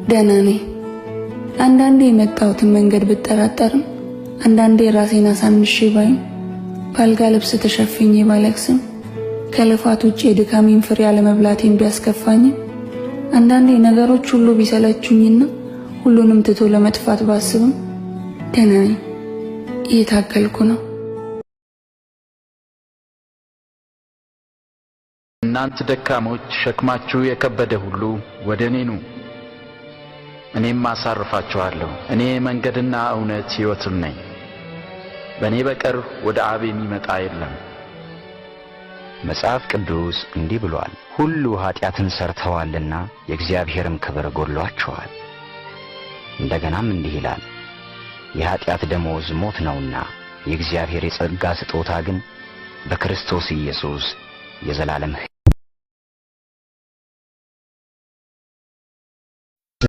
ደህና ነኝ። አንዳንዴ የመጣሁትን መንገድ ብጠራጠርም አንዳንዴ ራሴን አሳንሼ ባይም ባልጋ ልብስ ተሸፍኜ ባለቅስም ከልፋት ውጭ የድካሜን ፍሬ አለመብላቴን ቢያስከፋኝም አንዳንዴ ነገሮች ሁሉ ቢሰለቹኝና ሁሉንም ትቶ ለመጥፋት ባስብም ደህና ነኝ። እየታገልኩ ነው። እናንተ ደካሞች ሸክማችሁ የከበደ ሁሉ ወደ እኔ ኑ፣ እኔም አሳርፋችኋለሁ። እኔ መንገድና እውነት ሕይወትም ነኝ። በእኔ በቀር ወደ አብ የሚመጣ የለም። መጽሐፍ ቅዱስ እንዲህ ብሏል፣ ሁሉ ኃጢአትን ሰርተዋልና የእግዚአብሔርም ክብር ጎድሏቸዋል። እንደገናም እንዲህ ይላል፣ የኃጢአት ደሞዝ ሞት ነውና የእግዚአብሔር የጸጋ ስጦታ ግን በክርስቶስ ኢየሱስ የዘላለም